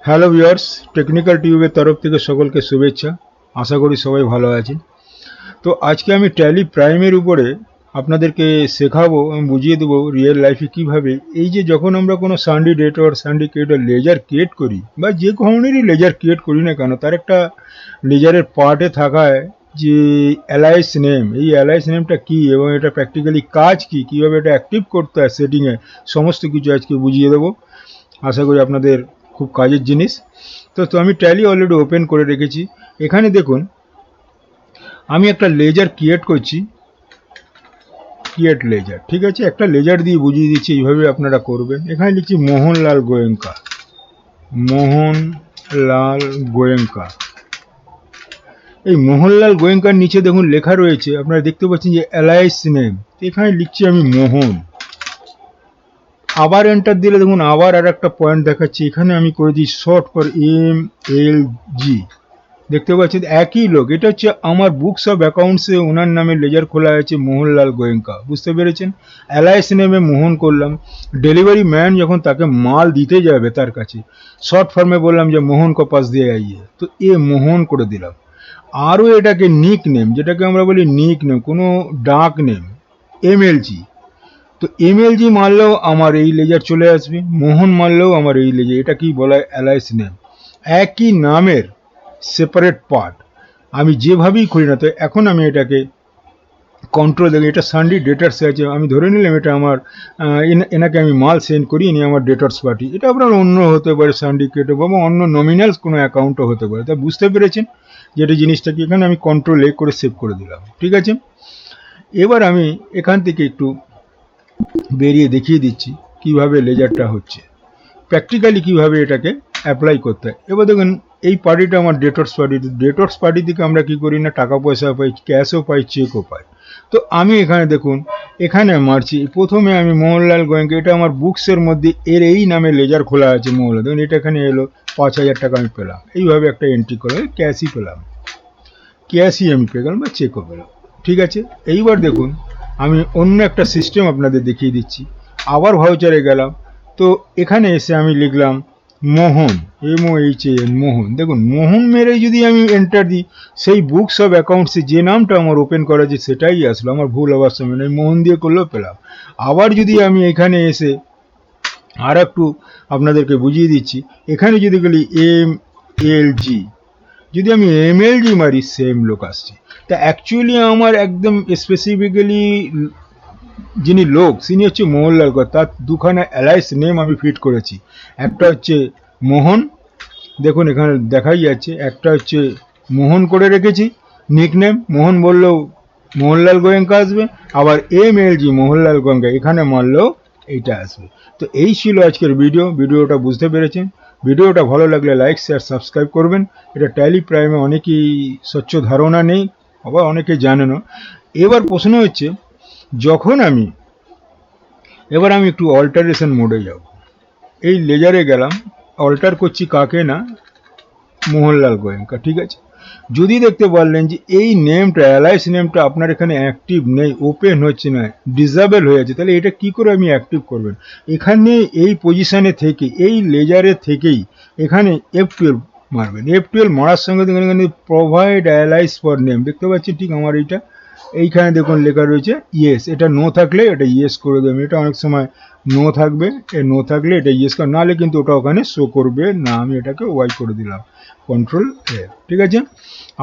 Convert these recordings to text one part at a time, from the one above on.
Hello viewers, technical টিউবের তরফ থেকে সকলকে শুভেচ্ছা। আশা করি সবাই ভালো আছেন। তো আজকে আমি ট্যালি প্রাইমের উপরে আপনাদেরকে শেখাবো, আমি বুঝিয়ে দেবো রিয়েল লাইফে কীভাবে এই যে যখন আমরা কোনো সান্ডিকেটর লেজার ক্রিয়েট করি বা যে ধরনেরই লেজার ক্রিয়েট করি না কেন, তার একটা লেজারের পার্টে থাকায় যে অ্যালাইস নেম, এই অ্যালাইস নেমটা কী এবং এটা প্র্যাকটিক্যালি কাজ কী, কীভাবে এটা অ্যাক্টিভ করতে হয় সেটিংয়ে, সমস্ত কিছু আজকে বুঝিয়ে দেবো। আশা করি আপনাদের খুব কাজের জিনিস। তো আমি ট্যালি অলরেডি ওপেন করে রেখেছি। এখানে দেখুন আমি একটা লেজার ক্রিয়েট করছি, ক্রিয়েট লেজার, ঠিক আছে। একটা লেজার দিয়ে বুঝিয়ে দিচ্ছি, এইভাবে আপনারা করবেন। এখানে লিখছি মোহনলাল গোয়েঙ্কা, মোহনলাল গোয়েঙ্কা। এই মোহনলাল গোয়েঙ্কার নিচে দেখুন লেখা রয়েছে, আপনারা দেখতে পাচ্ছেন যে অ্যালাইস নেম। এখানে লিখছি আমি মোহন। আবার এন্টার দিলে দেখুন আবার আর একটা পয়েন্ট দেখাচ্ছি, এখানে আমি করে দিই শর্ট ফর MLG। দেখতে পাচ্ছেন একই লোক, এটা হচ্ছে আমার বুকস অফ অ্যাকাউন্টসে ওনার নামে লেজার খোলা আছে মোহনলাল গোয়েঙ্কা, বুঝতে পেরেছেন। অ্যালাইস নেমে মোহন করলাম। ডেলিভারি ম্যান যখন তাকে মাল দিতে যাবে তার কাছে, শর্ট ফর্মে বললাম যে মোহন কো পাস দিয়ে আইয়ে, তো এ মোহন করে দিলাম। আরও এটাকে নিক নেম, যেটাকে আমরা বলি নিক নেম, কোনো ডাক নেম, MLG। তো MLG মারলেও আমার এই লেজার চলে আসবে, মোহন মারলেও আমার এই লেজার। এটা কি বলা হয়? Alice name. একই নামের সেপারেট পার্ট, আমি যেভাবেই করি না তো। এখন আমি এটাকে কন্ট্রোল দেবো, এটা সানডি ডেটার্সে আছে, আমি ধরে নিলাম এটা আমার এনাকে আমি মাল সেন্ড করি, ইনি আমার ডেটার্স পার্টি। এটা আপনার অন্য হতে পারে, সান্ডিকেটও বা অন্য নমিনাল কোনো অ্যাকাউন্টও হতে পারে। তা বুঝতে পেরেছেন যেটা জিনিসটা কি। এখানে আমি কন্ট্রোল এ করে সেভ করে দিলাম, ঠিক আছে। এবার আমি এখান থেকে একটু বেরিয়ে দেখিয়ে দিচ্ছি কিভাবে লেজারটা হচ্ছে, প্র্যাকটিক্যালি কিভাবে এটাকে অ্যাপ্লাই করতে হয়। এবার দেখুন এই পার্টিটা আমার ডেটর্স পার্টি। ডেটর্স পার্টি থেকে আমরা কি করি না, টাকা পয়সা পাই, ক্যাশও পাই, চেকও পাই। তো আমি এখানে দেখুন, এখানে মারছি প্রথমে আমি মোহনলাল গোয়েঙ্কা, এটা আমার বুকসের মধ্যে এর এই নামে লেজার খোলা আছে মোহনলাল। দেখুন এটা এখানে এলো, 5,000 টাকা আমি পেলাম। এইভাবে একটা এন্ট্রি করে ক্যাশই পেলাম, ক্যাশই আমি পেয়ে গেলাম বা চেকও পেলাম, ঠিক আছে। এইবার দেখুন আমি অন্য একটা সিস্টেম আপনাদের দেখিয়ে দিচ্ছি। আবার ভাউচারে গেলাম, তো এখানে এসে আমি লিখলাম মোহন, MOHAN, মোহন। দেখুন মোহন মেরে যদি আমি এন্টার দিই, সেই বুকস অফ অ্যাকাউন্টসে যে নামটা আমার ওপেন করা আছে সেটাই আসলো, আমার ভুল হওয়ার সময় নেই, মোহন দিয়ে করলেও পেলাম। আবার যদি আমি এখানে এসে আর একটু আপনাদেরকে বুঝিয়ে দিচ্ছি, এখানে যদি বলি MLG, যদি আমি MLG মারি সেম লোক আসছে। তা অ্যাকচুয়ালি আমার একদম স্পেসিফিক্যালি যিনি লোক তিনি হচ্ছে মোহনলাল কর, তার দুখানা অ্যালাইস নেম আমি ফিট করেছি। একটা হচ্ছে মোহন, দেখুন এখানে দেখাই যাচ্ছে, একটা হচ্ছে মোহন করে রেখেছি নিক নেম, মোহন বললেও মোহনলাল গোয়েঙ্কা আসবে, আবার MLG মোহনলাল গোয়েঙ্কা এখানে মারলেও এইটা আসবে। তো এই ছিল আজকের ভিডিওটা বুঝতে পেরেছেন। ভিডিওটা ভালো লাগলে লাইক শেয়ার সাবস্ক্রাইব করবেন। এটা ট্যালি প্রাইমে অনেকেই স্বচ্ছ ধারণা নেই, আবার অনেকে জানে না। এবার প্রশ্ন হচ্ছে, যখন আমি একটু অল্টারেশন মোডে যাব, এই লেজারে গেলাম, অল্টার করছি কাকে না, মোহনলাল গোয়েঙ্কা, ঠিক আছে। যদি দেখতে পারলেন যে এই নেমটা, অ্যালাইস নেমটা আপনার এখানে অ্যাক্টিভ নেই, ওপেন হচ্ছে না, ডিসেবল হয়ে আছে, তাহলে এটা কি করে আপনি অ্যাক্টিভ করবেন? এখানে এই পজিশনে থেকে, এই লেজারে থেকেই এখানে F12 মারবেন। F12 মারার সঙ্গে এখানে প্রোভাইড অ্যালাইস ফর নেম, দেখতে পাচ্ছি ঠিক আমার এইখানে দেখুন লেখা রয়েছে ইয়েস। এটা নো থাকলে এটা ইয়েস করে দেবেন। এটা অনেক সময় নো থাকবে, নো থাকলে এটা ইয়েস করে, নাহলে কিন্তু ওটা ওখানে শো করবে না। আমি এটাকে ওয়াই করে দিলাম, কন্ট্রোল এ, ঠিক আছে।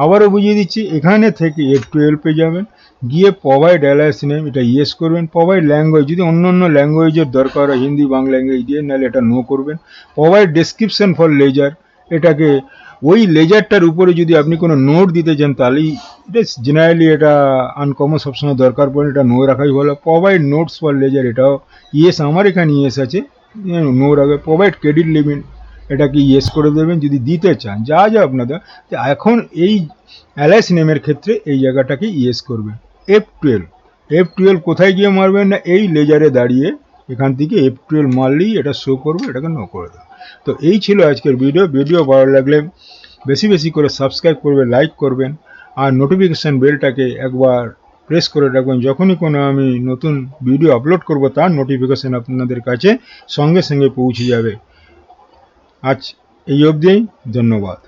আবারও বুঝিয়ে দিচ্ছি, এখানে থেকে F12 যাবেন, গিয়ে প্রোভাইড অ্যালাইস নেম, এটা ইয়েস করবেন। প্রোভাইড ল্যাঙ্গুয়েজ, যদি অন্য অন্য ল্যাঙ্গুয়েজের দরকার হয়, হিন্দি বাংলা ইংরেজি দিয়ে, নাহলে এটা নো করবেন। প্রোভাইড ডেসক্রিপশন ফর লেজার, এটাকে ওই লেজারটার উপরে যদি আপনি কোনো নোট দিতে চান তাহলেই এটা জেনারেলি, এটা আনকমন সবসময় দরকার পড়ে, এটা নো রাখাই ভালো। প্রোভাইড নোটস ফর লেজার, এটাও ইয়েস, আমার এখানে ইয়েস আছে, নো রাখবে। প্রোভাইড ক্রেডিট লিমিট, এটাকে ইয়েস করে দেবেন যদি দিতে চান, যা যা আপনাদের। এখন এই অ্যালাইস নেমের ক্ষেত্রে এই জায়গাটাকে ইয়েস করবেন। F12 কোথায় গিয়ে মারবেন না, এই লেজারে দাঁড়িয়ে এখান থেকে F12 মারলেই এটা শো করবে, এটাকে নো করে দেবে। তো এই ছিল আজকের ভিডিও ভালো লাগলে বেশি বেশি করে সাবস্ক্রাইব করবেন, লাইক করবেন, আর নোটিফিকেশান বেলটাকে একবার প্রেস করে রাখবেন। যখনই কোনো আমি নতুন ভিডিও আপলোড করব তার নোটিফিকেশান আপনাদের কাছে সঙ্গে সঙ্গে পৌঁছে যাবে। আজ এই অবধি, ধন্যবাদ।